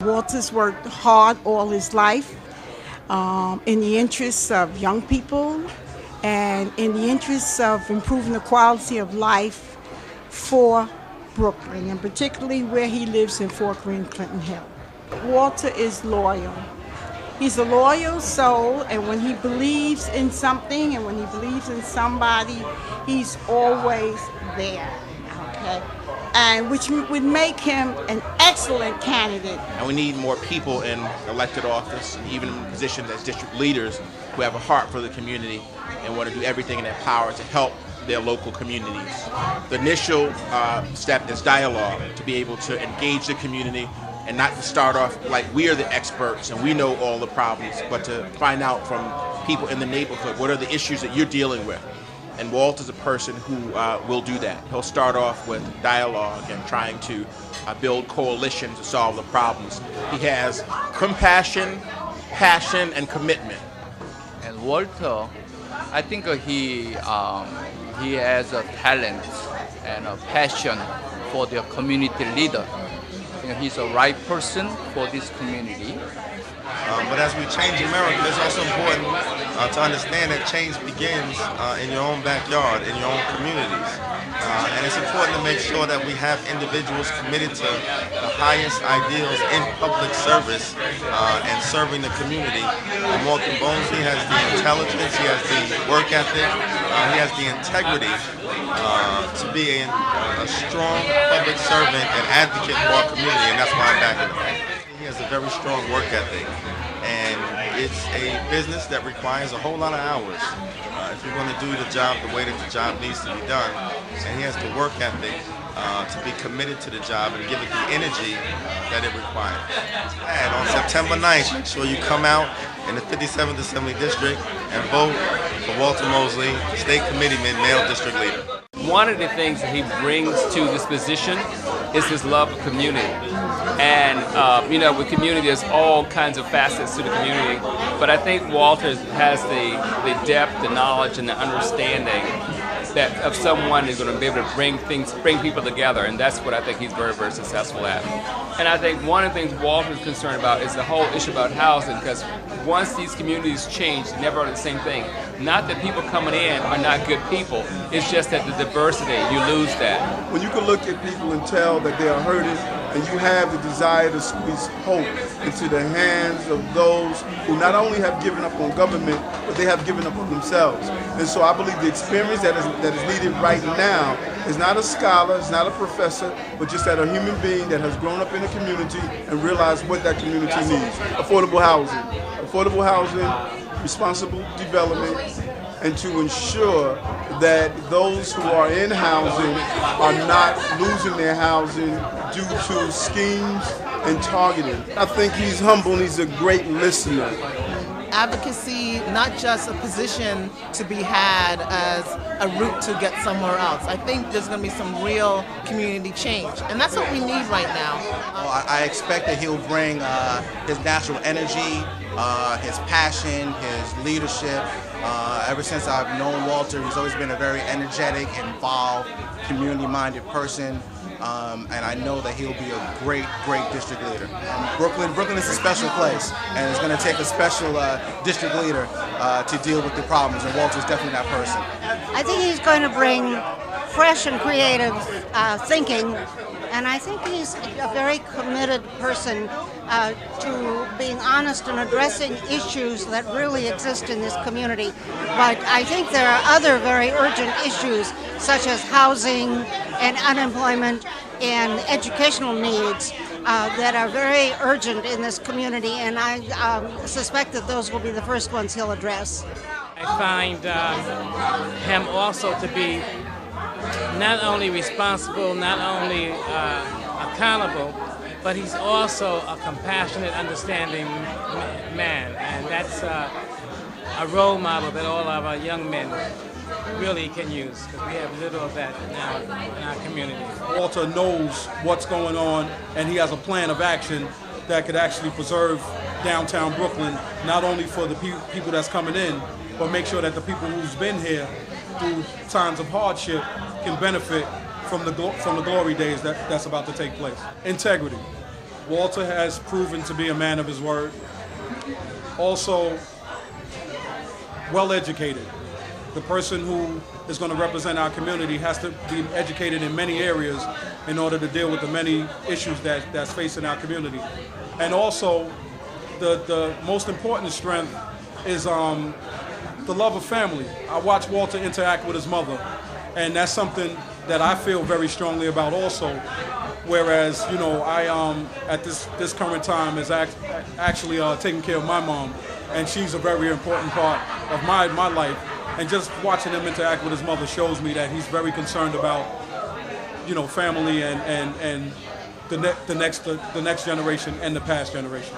Walter's worked hard all his life in the interests of young people and in the interests of improving the quality of life for Brooklyn, and particularly where he lives in Fort Greene, Clinton Hill. Walter is loyal. He's a loyal soul, and when he believes in something and when he believes in somebody, he's always there, okay? And which would make him an excellent candidate. And we need more people in elected office and even in positions as district leaders who have a heart for the community and want to do everything in their power to help their local communities. The initial step is dialogue, to be able to engage the community and not to start off like we are the experts and we know all the problems, but to find out from people in the neighborhood what are the issues that you're dealing with. And Walter's a person who will do that. He'll start off with dialogue and trying to build coalition to solve the problems. He has compassion, passion, and commitment. And Walter, I think he has a talent and a passion for the community leader. He's a right person for this community. But as we change America, it's also important to understand that change begins in your own backyard, in your own communities. And it's important to make sure that we have individuals committed to the highest ideals in public service and serving the community. And Walter Bones, he has the intelligence, he has the work ethic, he has the integrity to be a strong public servant and advocate for our community, and that's why I'm backing him. He has a very strong work ethic, and it's a business that requires a whole lot of hours if you're going to do the job the way that the job needs to be done. And he has the work ethic to be committed to the job and give it the energy that it requires. And on September 9th, make sure you come out in the 57th Assembly District and vote for Walter Mosley, State Committeeman, Male District Leader. One of the things that he brings to this position is his love of community. And, with community, there's all kinds of facets to the community. But I think Walter has the depth, the knowledge, and the understanding that of someone who's going to be able to bring people together. And that's what I think he's very, very successful at. And I think one of the things Walter's concerned about is the whole issue about housing, because once these communities change, they never are the same thing. Not that people coming in are not good people, it's just that the diversity, you lose that. When you can look at people and tell that they are hurting, and you have the desire to squeeze hope into the hands of those who not only have given up on government, but they have given up on themselves. And so I believe the experience that is needed right now is not a scholar, it's not a professor, but just that a human being that has grown up in a community and realized what that community needs. Affordable housing, responsible development, and to ensure that those who are in housing are not losing their housing due to schemes and targeting. I think he's humble and he's a great listener. Advocacy, not just a position to be had as a route to get somewhere else. I think there's going to be some real community change, and that's what we need right now. I expect that he'll bring his natural energy, his passion, his leadership. Ever since I've known Walter, he's always been a very energetic, involved, community-minded person. And I know that he'll be a great, great district leader. Brooklyn is a special place, and it's going to take a special district leader to deal with the problems, and Walter's definitely that person. I think he's going to bring fresh and creative thinking, and I think he's a very committed person to being honest and addressing issues that really exist in this community. But I think there are other very urgent issues, such as housing and unemployment and educational needs that are very urgent in this community, and I suspect that those will be the first ones he'll address. I find him also to be not only responsible, not only accountable, but he's also a compassionate, understanding man, and that's a role model that all of our young men really can use, because we have little of that now in our community. Walter knows what's going on, and he has a plan of action that could actually preserve downtown Brooklyn, not only for the people that's coming in, but make sure that the people who's been here through times of hardship can benefit from the glory days that's about to take place. Integrity. Walter has proven to be a man of his word. Also, well educated. The person who is going to represent our community has to be educated in many areas in order to deal with the many issues that's facing our community. And also, the most important strength is the love of family. I watch Walter interact with his mother, and that's something that I feel very strongly about also. Whereas, you know, I at this current time is actually taking care of my mom, and she's a very important part of my life. And just watching him interact with his mother shows me that he's very concerned about, you know, family and the next generation and the past generation.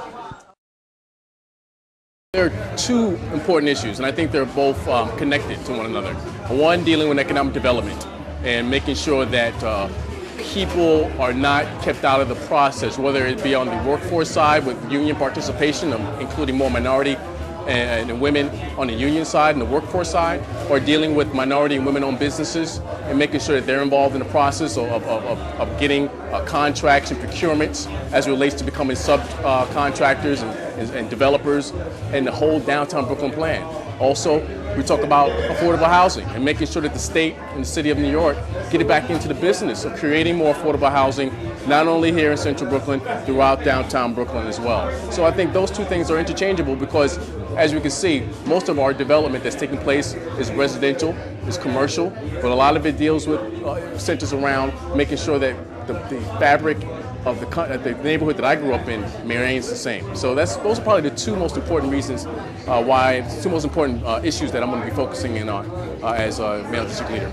There are two important issues, and I think they're both connected to one another. One, dealing with economic development and making sure that people are not kept out of the process, whether it be on the workforce side with union participation, including more minority and women on the union side and the workforce side, or dealing with minority and women-owned businesses and making sure that they're involved in the process of getting contracts and procurements as it relates to becoming subcontractors and developers and the whole downtown Brooklyn plan. Also, we talk about affordable housing and making sure that the state and the city of New York get it back into the business of creating more affordable housing, not only here in central Brooklyn, throughout downtown Brooklyn as well. So I think those two things are interchangeable because, as we can see, most of our development that's taking place is residential, is commercial, but a lot of it deals with, centers around making sure that the fabric of the neighborhood that I grew up in remains the same. So those are probably the two most important reasons two most important issues that I'm going to be focusing in on as a male district leader.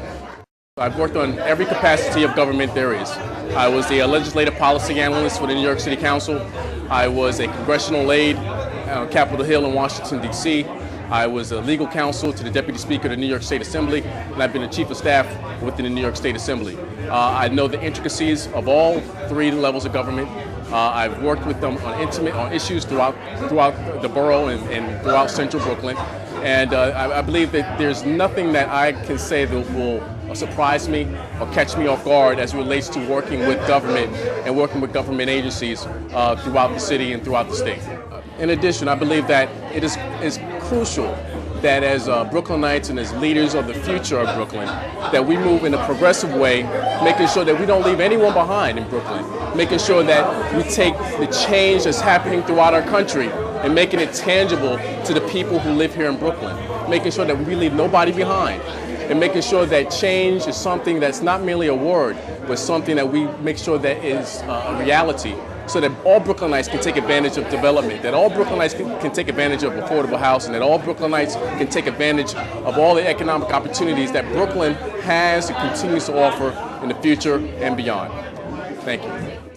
I've worked on every capacity of government there is. I was the legislative policy analyst for the New York City Council. I was a congressional aide on Capitol Hill in Washington, D.C. I was a legal counsel to the Deputy Speaker of the New York State Assembly, and I've been the Chief of Staff within the New York State Assembly. I know the intricacies of all three levels of government. I've worked with them on issues throughout the borough and throughout central Brooklyn. And I believe that there's nothing that I can say that will surprise me or catch me off guard as it relates to working with government and working with government agencies throughout the city and throughout the state. In addition, I believe that it is crucial that as Brooklynites and as leaders of the future of Brooklyn, that we move in a progressive way, making sure that we don't leave anyone behind in Brooklyn, making sure that we take the change that's happening throughout our country and making it tangible to the people who live here in Brooklyn, making sure that we leave nobody behind, and making sure that change is something that's not merely a word, but something that we make sure that is a reality, so that all Brooklynites can take advantage of development, that all Brooklynites can take advantage of affordable housing, that all Brooklynites can take advantage of all the economic opportunities that Brooklyn has and continues to offer in the future and beyond. Thank you.